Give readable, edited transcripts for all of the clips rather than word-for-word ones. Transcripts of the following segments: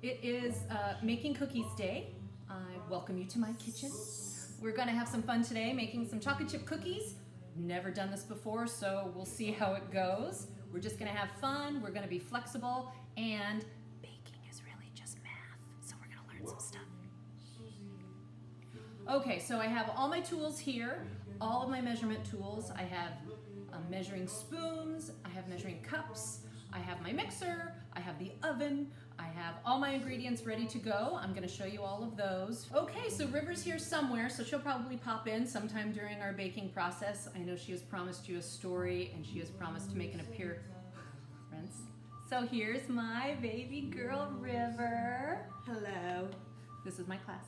It is making cookies day. I welcome you to my kitchen. We're gonna have some fun today making some chocolate chip cookies. Never done this before, so we'll see how it goes. We're just gonna have fun, we're gonna be flexible, and baking is really just math, so we're gonna learn some stuff. Okay, so I have all my tools here, all of my measurement tools. I have measuring spoons, I have measuring cups, I have my mixer, I have the oven, I have all my ingredients ready to go. I'm gonna show you all of those. Okay, so River's here somewhere, so she'll probably pop in sometime during our baking process. I know she has promised you a story and she has promised to make an appearance. So here's my baby girl, River. Hello. This is my class.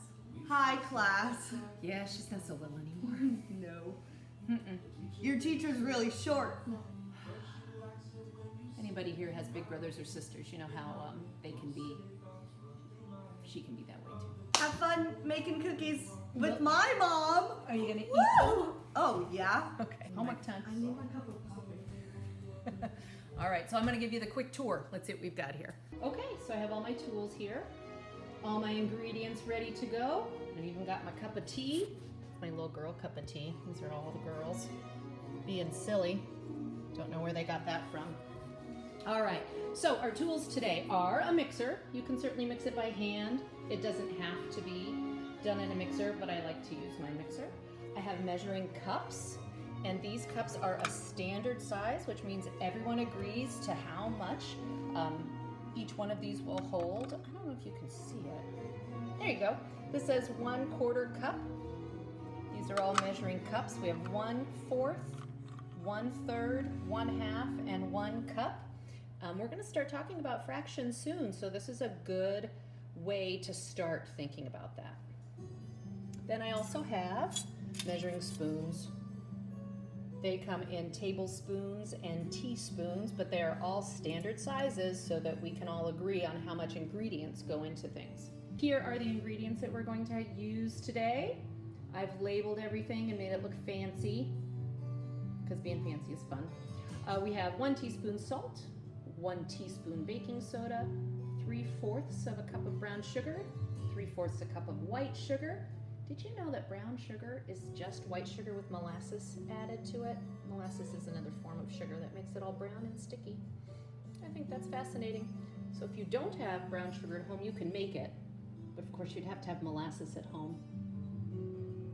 Hi, class. Yeah, she's not so little anymore. No. Your teacher's really short. Anybody here has big brothers or sisters, you know how they can be, she can be that way too. Have fun making cookies with my mom. Are you gonna eat Woo! Oh, yeah? Okay, homework time. I need my cup of coffee. All right, so I'm gonna give you the quick tour. Let's see what we've got here. Okay, so I have all my tools here, all my ingredients ready to go. I've even got my cup of tea. It's my little girl cup of tea. These are all the girls being silly. Don't know where they got that from. All right, so our tools today are a mixer. You can certainly mix it by hand. It doesn't have to be done in a mixer, but I like to use my mixer. I have measuring cups, and these cups are a standard size, which means everyone agrees to how much each one of these will hold. I don't know if you can see it. There you go. This says 1/4 cup. These are all measuring cups. We have 1/4, 1/3, 1/2, and 1 cup. We're going to start talking about fractions soon, so this is a good way to start thinking about that. Then I also have measuring spoons. They come in tablespoons and teaspoons, but they are all standard sizes so that we can all agree on how much ingredients go into things. Here are the ingredients that we're going to use today. I've labeled everything and made it look fancy, because being fancy is fun. We have 1 teaspoon salt, 1 teaspoon baking soda, 3/4 of a cup of brown sugar, 3/4 a cup of white sugar. Did you know that brown sugar is just white sugar with molasses added to it? Molasses is another form of sugar that makes it all brown and sticky. I think that's fascinating. So if you don't have brown sugar at home, you can make it, but of course you'd have to have molasses at home,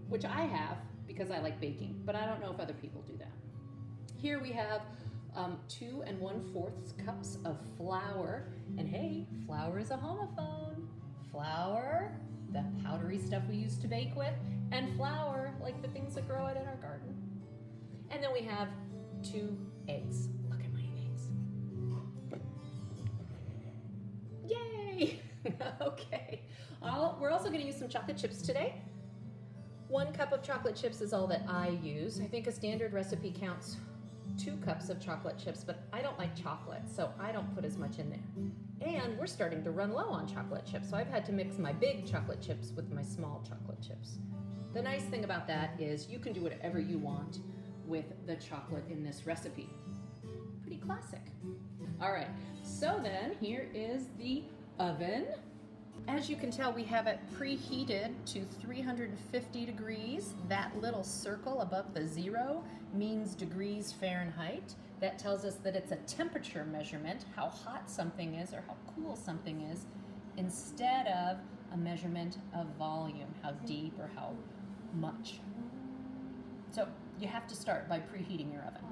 which I have because I like baking, but I don't know if other people do that. Here we have 2 1/4 cups of flour. And hey, flour is a homophone. Flour, the powdery stuff we used to bake with, and flour, like the things that grow out in our garden. And then we have 2 eggs. Look at my eggs. Yay! Okay. We're also going to use some chocolate chips today. 1 cup of chocolate chips is all that I use. I think a standard recipe counts 2 cups of chocolate chips, but I don't like chocolate, so I don't put as much in there. And we're starting to run low on chocolate chips, so I've had to mix my big chocolate chips with my small chocolate chips. The nice thing about that is you can do whatever you want with the chocolate in this recipe. Pretty classic. All right, so then here is the oven. As you can tell, we have it preheated to 350 degrees. That little circle above the 0 means degrees Fahrenheit. That tells us that it's a temperature measurement, how hot something is or how cool something is, instead of a measurement of volume, how deep or how much. So you have to start by preheating your oven.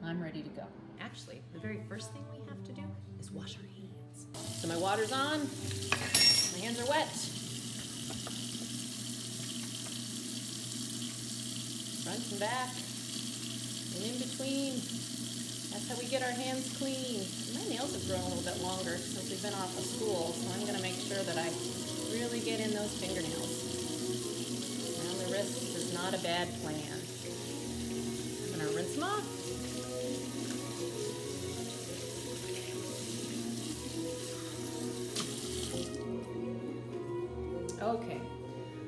I'm ready to go. Actually, the very first thing we have to do is wash our hands. So my water's on. My hands are wet. Front and back, and in between. That's how we get our hands clean. My nails have grown a little bit longer since we've been off of school, so I'm gonna make sure that I really get in those fingernails. Around the wrists is not a bad plan. I'm gonna rinse them off. Okay,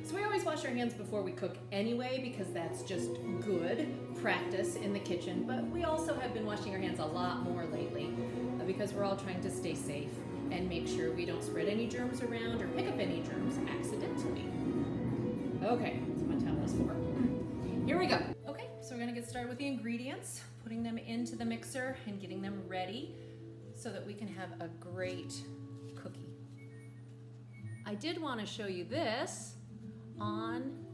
so we always wash our hands before we cook anyway because that's just good practice in the kitchen, but we also have been washing our hands a lot more lately because we're all trying to stay safe. and make sure we don't spread any germs around or pick up any germs accidentally. Okay, that's what my towel is for. Here we go. Okay, so we're gonna get started with the ingredients, putting them into the mixer and getting them ready so that we can have a great cookie. I did want to show you this on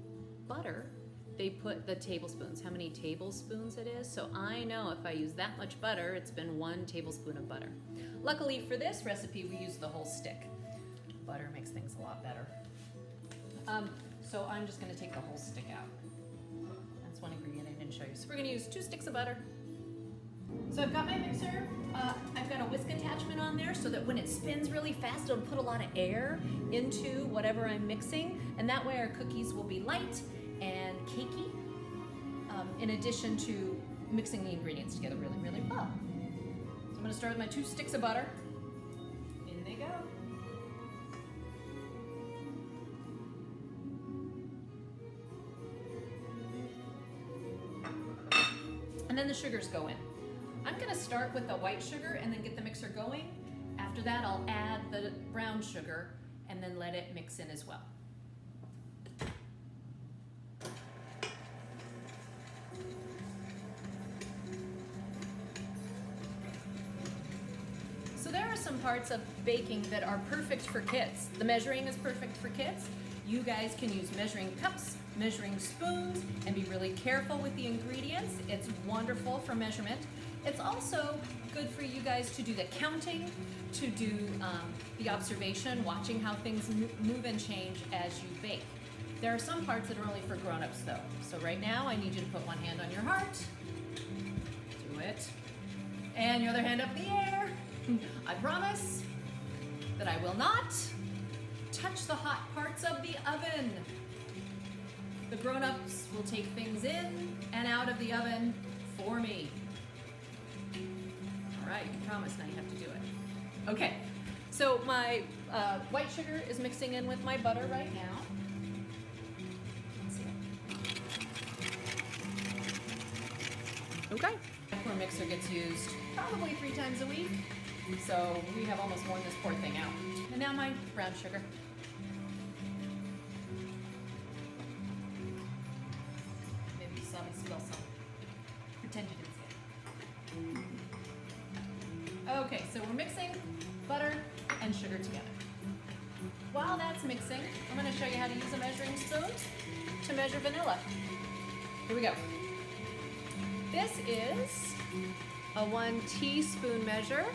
butter. They put the tablespoons, how many tablespoons it is. So I know if I use that much butter, it's been 1 tablespoon of butter. Luckily for this recipe, we use the whole stick. Butter makes things a lot better. So I'm just gonna take the whole stick out. That's one ingredient I didn't show you. So we're gonna use 2 sticks of butter. So I've got my mixer, I've got a whisk attachment on there so that when it spins really fast, it'll put a lot of air into whatever I'm mixing, and that way our cookies will be light and cakey, in addition to mixing the ingredients together really, really well. So I'm gonna start with my 2 sticks of butter. In they go. And then the sugars go in. I'm gonna start with the white sugar and then get the mixer going. After that, I'll add the brown sugar and then let it mix in as well. So there are some parts of baking that are perfect for kids. The measuring is perfect for kids. You guys can use measuring cups, measuring spoons, and be really careful with the ingredients. It's wonderful for measurement. It's also good for you guys to do the counting, to do the observation, watching how things move and change as you bake. There are some parts that are only for grown-ups though. So right now I need you to put one hand on your heart. Do it. And your other hand up in the air. I promise that I will not touch the hot parts of the oven. The grown-ups will take things in and out of the oven for me. All right, you promise, now you have to do it. Okay, so my white sugar is mixing in with my butter right now. Let's see. Okay. My pour mixer gets used probably 3 times a week, so we have almost worn this poor thing out. And now my brown sugar. Maybe you saw me spill some. Pretend you didn't see it. Okay, so we're mixing butter and sugar together. While that's mixing, I'm going to show you how to use a measuring spoon to measure vanilla. Here we go. This is a 1 teaspoon measure.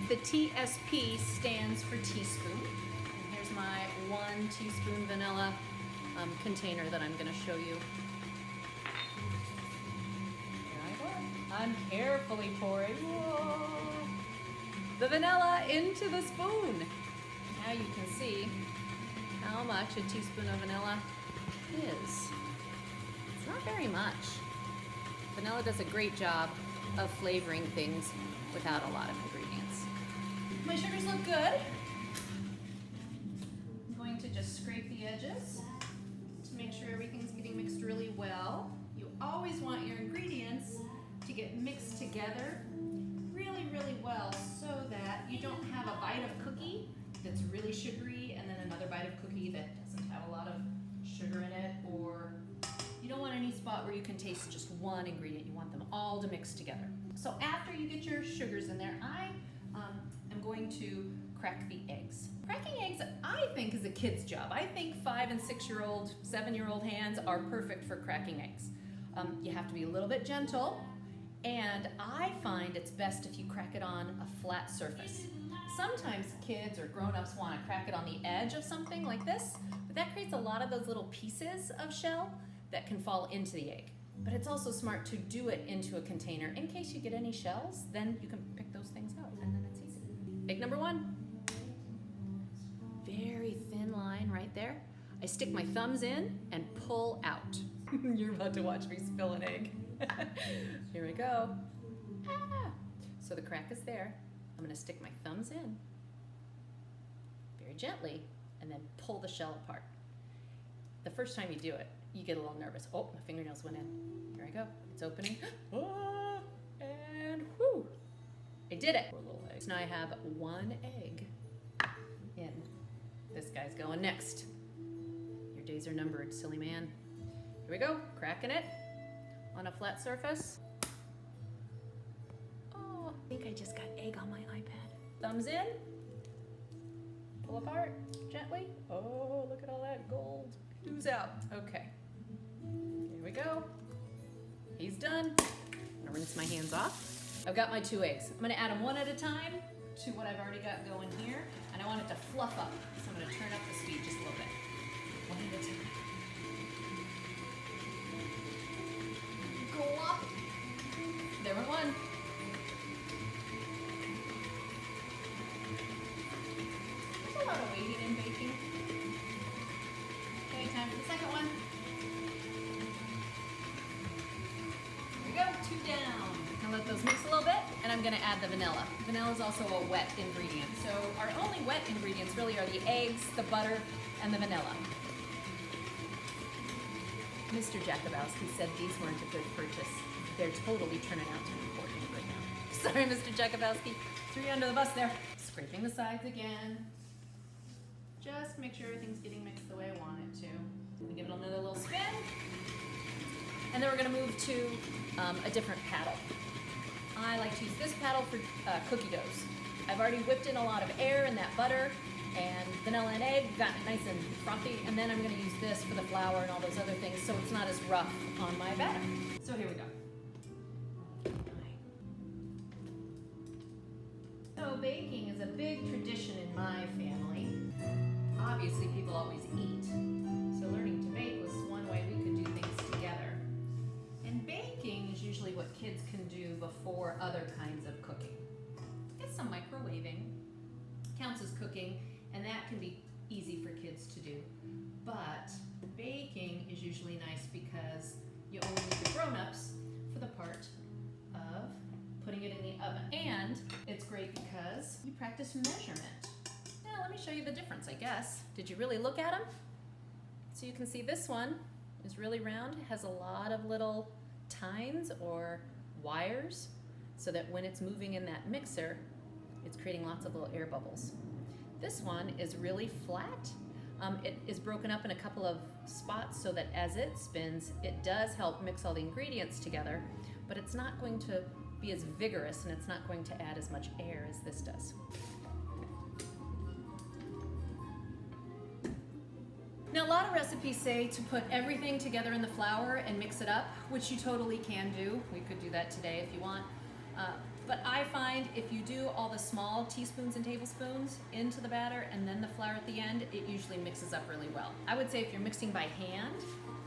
The TSP stands for teaspoon. And here's my 1 teaspoon vanilla container that I'm going to show you. Here I go. I'm carefully pouring the vanilla into the spoon. Now you can see how much a teaspoon of vanilla is. It's not very much. Vanilla does a great job of flavoring things without a lot of ingredients. My sugars look good. I'm going to just scrape the edges to make sure everything's getting mixed really well. You always want your ingredients to get mixed together really, really well so that you don't have a bite of cookie that's really sugary and then another bite of cookie that doesn't have a lot of sugar in it, or you don't want any spot where you can taste just one ingredient. You want them all to mix together. So after you get your sugars in there, I am going to crack the eggs. Cracking eggs, I think, is a kid's job. I think 5- and 6-year-old, 7-year-old hands are perfect for cracking eggs. You have to be a little bit gentle, and I find it's best if you crack it on a flat surface. Sometimes kids or grown-ups want to crack it on the edge of something like this, but that creates a lot of those little pieces of shell that can fall into the egg. But it's also smart to do it into a container in case you get any shells, then you can pick those things out and then it's easy. Egg number 1. Very thin line right there. I stick my thumbs in and pull out. You're about to watch me spill an egg. Here we go. Ah. So the crack is there. I'm gonna stick my thumbs in very gently and then pull the shell apart. The first time you do it, you get a little nervous. Oh, my fingernails went in. Here I go. It's opening. And whoo! I did it. 4 little eggs. Now I have 1 egg going next. Your days are numbered, silly man. Here we go, cracking it on a flat surface. Oh, I think I just got egg on my iPad. Thumbs in. Pull apart gently. Oh, look at all that gold. Ooze out. Okay. Here we go. He's done. I'm gonna rinse my hands off. I've got my 2 eggs. I'm gonna add them one at a time to what I've already got going here. And I want it to fluff up. So I'm gonna turn up the speed just a little bit. One at a time. Go up. There went one. There's a lot of waiting in baking. Okay, time for the second one. There we go, 2 down. Now let those mix a little bit, and I'm gonna add the vanilla. Vanilla is also a wet ingredient. So our only wet ingredients really are the eggs, the butter, and the vanilla. Mr. Jakuboski said these weren't a good purchase. They're totally turning out to be important right now. Sorry, Mr. Jakuboski. Threw you under the bus there. Scraping the sides again. Just make sure everything's getting mixed the way I want it to. I'm gonna give it another little spin. And then we're gonna move to a different paddle. I like to use this paddle for cookie doughs. I've already whipped in a lot of air in that butter and vanilla and egg, gotten it nice and frothy, and then I'm gonna use this for the flour and all those other things so it's not as rough on my batter. So here we go. So baking is a big tradition in my family. Obviously people always eat, so learning to bake was one way we could do things together. And baking is usually what kids can do before other kinds of cooking. Get some microwaving, counts as cooking, and that can be easy for kids to do. But baking is usually nice because you only need the grown-ups for the part of putting it in the oven. And it's great because you practice measurement. Now let me show you the difference, I guess. Did you really look at them? So you can see this one is really round. It has a lot of little tines or wires so that when it's moving in that mixer, it's creating lots of little air bubbles. This one is really flat. It is broken up in a couple of spots so that as it spins, it does help mix all the ingredients together, but it's not going to be as vigorous and it's not going to add as much air as this does. Now a lot of recipes say to put everything together in the flour and mix it up, which you totally can do. We could do that today if you want. But I find if you do all the small teaspoons and tablespoons into the batter and then the flour at the end, it usually mixes up really well. I would say if you're mixing by hand,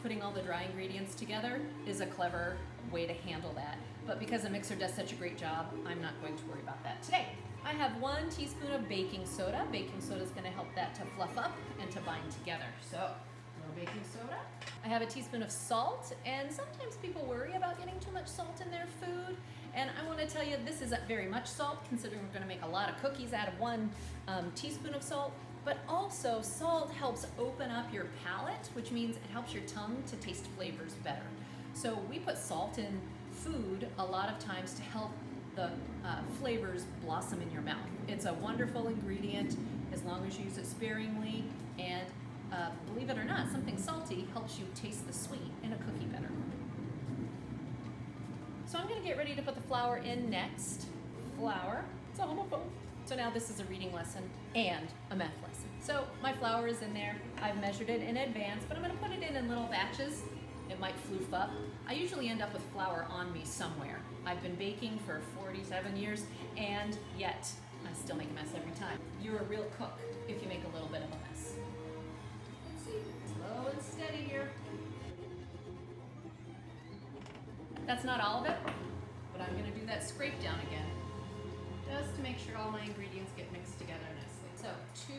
putting all the dry ingredients together is a clever way to handle that. But because a mixer does such a great job, I'm not going to worry about that today. I have 1 teaspoon of baking soda. Baking soda is going to help that to fluff up and to bind together. So, a little baking soda. I have a teaspoon of salt, and sometimes people worry about getting too much salt in their food. And I want to tell you, this isn't very much salt, considering we're going to make a lot of cookies out of 1 teaspoon of salt. But also, salt helps open up your palate, which means it helps your tongue to taste flavors better. So we put salt in food a lot of times to help the flavors blossom in your mouth. It's a wonderful ingredient as long as you use it sparingly, and believe it or not, something salty helps you taste the sweet in a cookie better. So I'm going to get ready to put the flour in next. Flour, it's a homophone. So now this is a reading lesson and a math lesson. So my flour is in there. I've measured it in advance, but I'm going to put it in little batches. It might floof up. I usually end up with flour on me somewhere. I've been baking for 47 years, and yet I still make a mess every time. You're a real cook if you make a little bit of a mess. Let's see, slow and steady here. That's not all of it, but I'm gonna do that scrape down again, just to make sure all my ingredients get mixed together nicely. So 2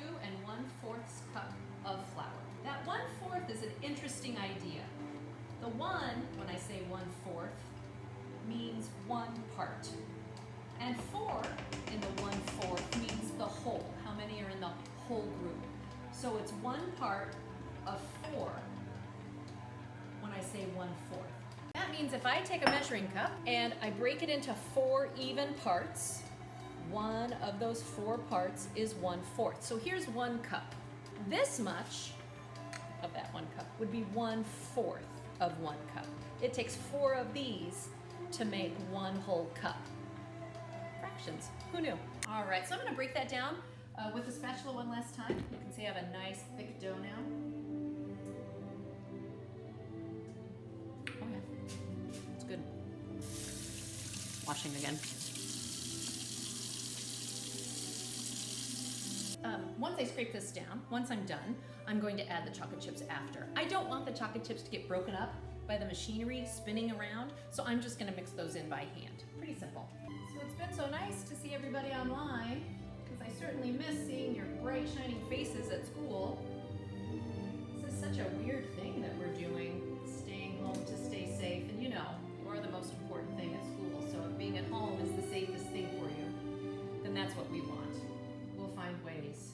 1/4 cup of flour. That 1/4 is an interesting idea. The 1, when I say 1/4, means 1 part. And 4 in the 1/4 means the whole. How many are in the whole group? So it's 1 part of 4 when I say 1/4. That means if I take a measuring cup and I break it into 4 even parts, one of those 4 parts is 1/4. So here's 1 cup. This much of that 1 cup would be 1/4 of 1 cup. It takes 4 of these to make 1 whole cup. Fractions, who knew? All right, so I'm gonna break that down with the spatula one last time. You can see I have a nice thick dough now. Oh yeah, it's good. Washing again. Once I scrape this down, once I'm done, I'm going to add the chocolate chips after. I don't want the chocolate chips to get broken up by the machinery spinning around, so I'm just gonna mix those in by hand. Pretty simple. So it's been so nice to see everybody online, because I certainly miss seeing your bright, shining faces at school. This is such a weird thing that we're doing, staying home to stay safe, and you know, you are the most important thing at school, so if being at home is the safest thing for you, then that's what we want. We'll find ways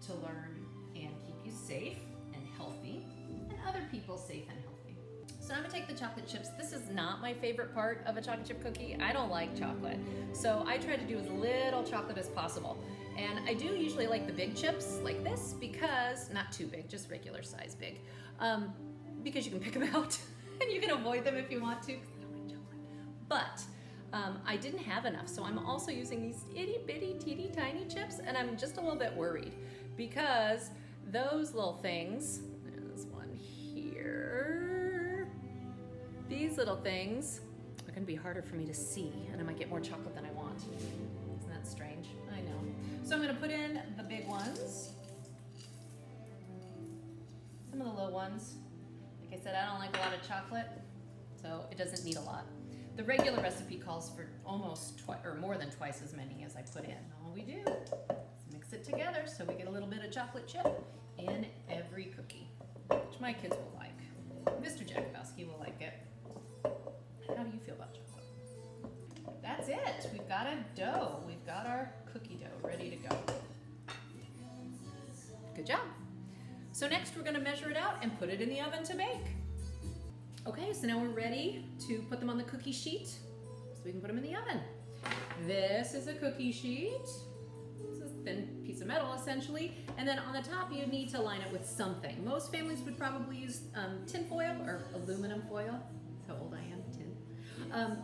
to learn and keep you safe and healthy, and other people safe and healthy. So I'm gonna take the chocolate chips. This is not my favorite part of a chocolate chip cookie. I don't like chocolate. So I try to do as little chocolate as possible. And I do usually like the big chips like this because, not too big, just regular size big. Because you can pick them out and you can avoid them if you want to, because I don't like chocolate. But I didn't have enough, so I'm also using these itty bitty teeny tiny chips, and I'm just a little bit worried because those little things, there's one here, these little things are gonna be harder for me to see, and I might get more chocolate than I want. Isn't that strange? I know. So I'm gonna put in the big ones, some of the little ones. Like I said, I don't like a lot of chocolate, so it doesn't need a lot. The regular recipe calls for almost more than twice as many as I put in. All we do is mix it together so we get a little bit of chocolate chip in every cookie, which my kids will like. Mr. Jakuboski will like it. How do you feel about chocolate? That's it. We've got a dough. We've got our cookie dough ready to go. Good job. So next we're going to measure it out and put it in the oven to bake. Okay, so now we're ready to put them on the cookie sheet so we can put them in the oven. This is a cookie sheet. This is a thin piece of metal essentially. And then on the top you need to line it with something. Most families would probably use tin foil or aluminum foil. That's how old I am, tin.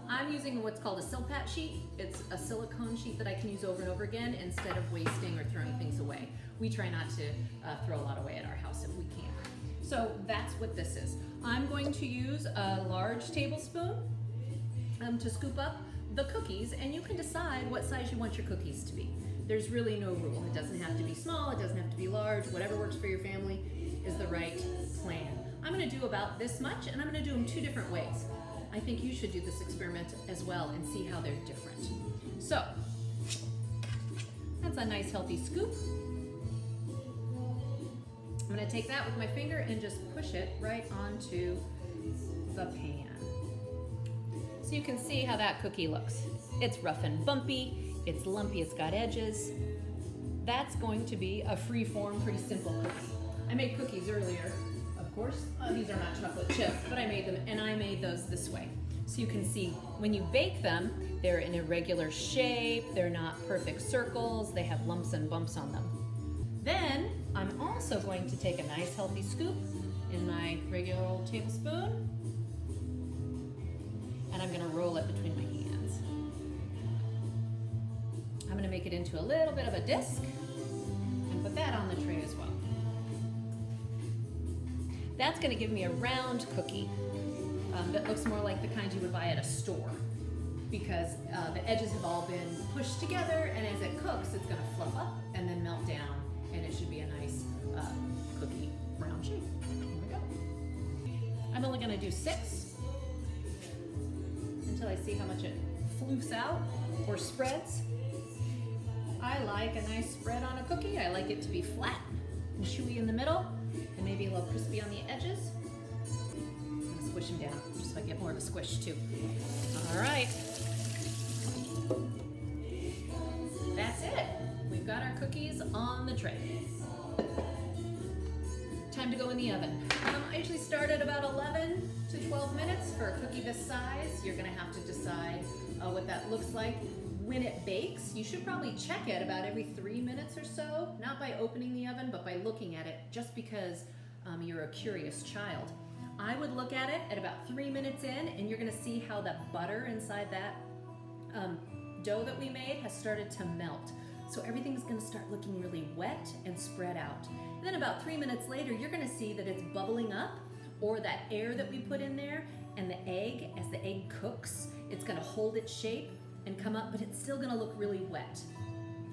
I'm using what's called a Silpat sheet. It's a silicone sheet that I can use over and over again instead of wasting or throwing things away. We try not to throw a lot away at our house if we can. So that's what this is. I'm going to use a large tablespoon to scoop up the cookies, and you can decide what size you want your cookies to be. There's really no rule. It doesn't have to be small, it doesn't have to be large. Whatever works for your family is the right plan. I'm gonna do about this much, and I'm gonna do them 2 different ways. I think you should do this experiment as well and see how they're different. So, that's a nice healthy scoop. I'm gonna take that with my finger and just push it right onto the pan. So you can see how that cookie looks. It's rough and bumpy, it's lumpy, it's got edges. That's going to be a free-form, pretty simple cookie. I made cookies earlier, of course. These are not chocolate chip, but I made them, and I made those this way. So you can see when you bake them, they're in a regular shape, they're not perfect circles, they have lumps and bumps on them. Then, I'm also going to take a nice healthy scoop in my regular old tablespoon, and I'm gonna roll it between my hands. I'm gonna make it into a little bit of a disc and put that on the tray as well. That's gonna give me a round cookie that looks more like the kind you would buy at a store, because the edges have all been pushed together, and as it cooks, it's gonna fluff up and then melt down, and it should be a nice cookie round shape. Here we go. I'm only gonna do 6 until I see how much it floofs out or spreads. I like a nice spread on a cookie. I like it to be flat and chewy in the middle and maybe a little crispy on the edges. I'm gonna squish them down just so I get more of a squish too. All right. That's it. We've got our cookies on the tray. Time to go in the oven. I usually start at about 11 to 12 minutes for a cookie this size. You're gonna have to decide what that looks like. when it bakes, you should probably check it about every 3 minutes or so, not by opening the oven, but by looking at it, just because you're a curious child. I would look at it at about 3 minutes in, and you're gonna see how the butter inside that dough that we made has started to melt. So everything's gonna start looking really wet and spread out. And then about 3 minutes later, you're gonna see that it's bubbling up, or that air that we put in there, and the egg, as the egg cooks, it's gonna hold its shape and come up, but it's still gonna look really wet.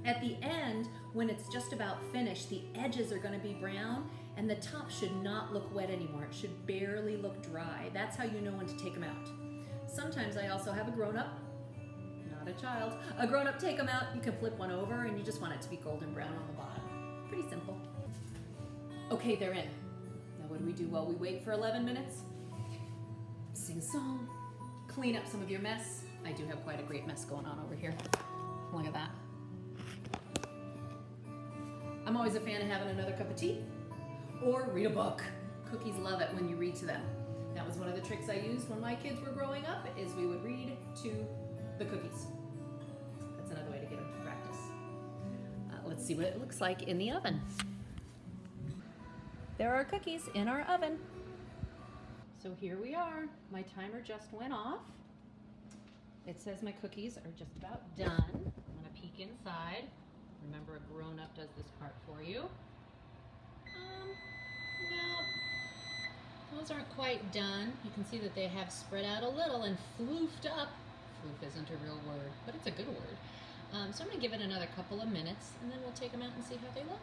At the end, when it's just about finished, the edges are gonna be brown, and the top should not look wet anymore. It should barely look dry. That's how you know when to take them out. Sometimes I also have a grown-up, not a child, a grown-up take them out. You can flip one over, and you just want it to be golden brown on the bottom. Pretty simple. Okay, they're in. Now what do we do while we wait for 11 minutes? Sing a song, clean up some of your mess. I do have quite a great mess going on over here. Look at that. I'm always a fan of having another cup of tea or read a book. Cookies love it when you read to them. That was one of the tricks I used when my kids were growing up, is we would read to the cookies. That's another way to get them to practice. Let's see what it looks like in the oven. There are cookies in our oven. So here we are. My timer just went off. It says my cookies are just about done. I'm gonna peek inside. Remember, a grown-up does this part for you. Well, those aren't quite done. You can see that they have spread out a little and floofed up. Floof isn't a real word, but it's a good word. So I'm gonna give it another couple of minutes, and then we'll take them out and see how they look.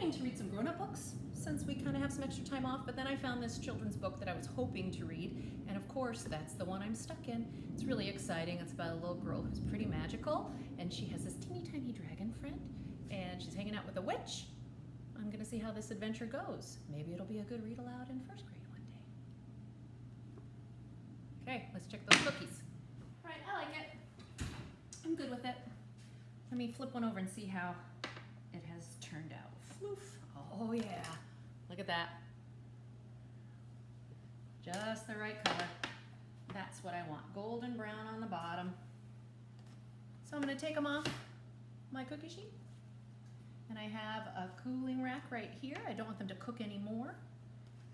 To read some grown-up books since we kind of have some extra time off, but then I found this children's book that I was hoping to read, and of course that's the one I'm stuck in. It's really exciting. It's about a little girl who's pretty magical, and she has this teeny tiny dragon friend, and she's hanging out with a witch. I'm gonna see how this adventure goes. Maybe it'll be a good read aloud in first grade one day. Okay, let's check those cookies. All right, I like it. I'm good with it. Let me flip one over and see how it has turned out. Oh yeah, look at that. Just the right color. That's what I want, golden brown on the bottom. So I'm gonna take them off my cookie sheet. And I have a cooling rack right here. I don't want them to cook anymore.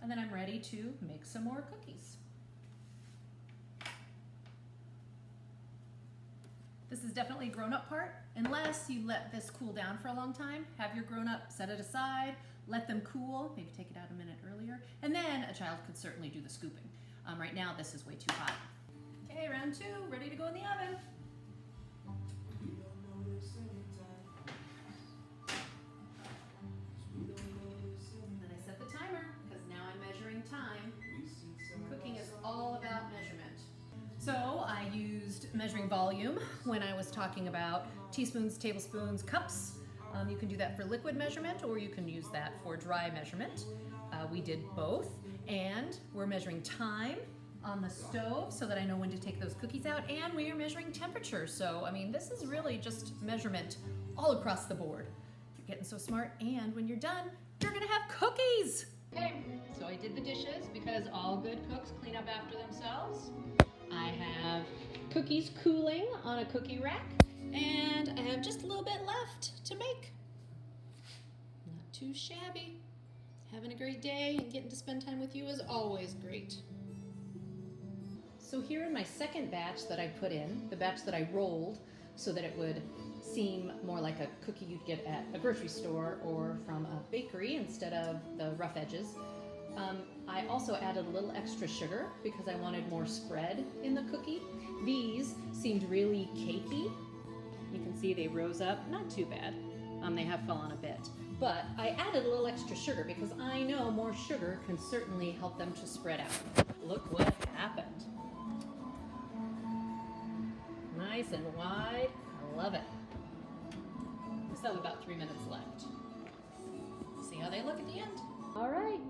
And then I'm ready to make some more cookies. This is definitely a grown-up part, unless you let this cool down for a long time. Have your grown-up set it aside, let them cool, maybe take it out a minute earlier, and then a child could certainly do the scooping. Right now, this is way too hot. Okay, round 2, ready to go in the oven. And I set the timer, because now I'm measuring time. Cooking is all about measurement. So I used measuring volume when I was talking about teaspoons, tablespoons, cups. You can do that for liquid measurement, or you can use that for dry measurement. We did both, and we're measuring time on the stove so that I know when to take those cookies out, and we are measuring temperature. So, I mean, this is really just measurement all across the board. You're getting so smart, and when you're done, you're gonna have cookies. Okay, so I did the dishes because all good cooks clean up after themselves. I have cookies cooling on a cookie rack, and I have just a little bit left to make. Not too shabby. Having a great day and getting to spend time with you is always great. So here in my second batch that I put in, the batch that I rolled so that it would seem more like a cookie you'd get at a grocery store or from a bakery instead of the rough edges, I also added a little extra sugar because I wanted more spread in the cookie. These seemed really cakey. You can see they rose up, not too bad. They have fallen a bit. But I added a little extra sugar because I know more sugar can certainly help them to spread out. Look what happened. Nice and wide. I love it. We still have about 3 minutes left. See how they look at the end. All right.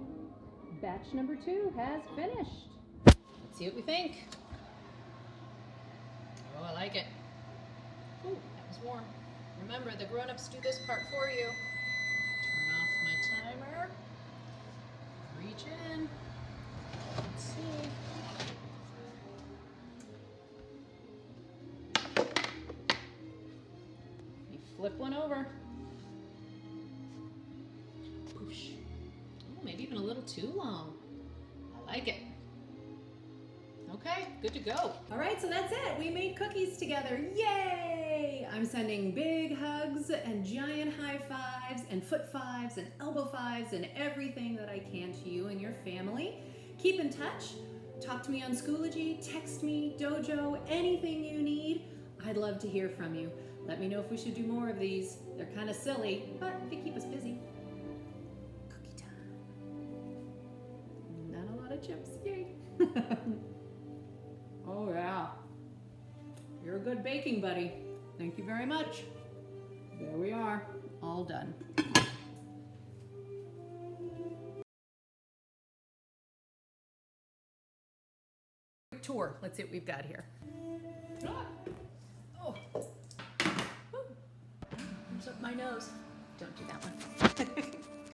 Batch number 2 has finished. Let's see what we think. Oh, I like it. Ooh, that was warm. Remember, the grown-ups do this part for you. Turn off my timer. Reach in. Let's see. You flip one over. Whoosh. Oh, maybe even a little too long. I like it. Okay, good to go. All right, so that's it. We made cookies together. Yay! I'm sending big hugs and giant high fives and foot fives and elbow fives and everything that I can to you and your family. Keep in touch. Talk to me on Schoology, text me, Dojo, anything you need. I'd love to hear from you. Let me know if we should do more of these. They're kind of silly, but they keep us busy. Cookie time. Not a lot of chips, yay. Oh yeah. You're a good baking buddy. Thank you very much. There we are, all done. Quick tour, let's see what we've got here. Oh. Woo. Comes up my nose. Don't do that one.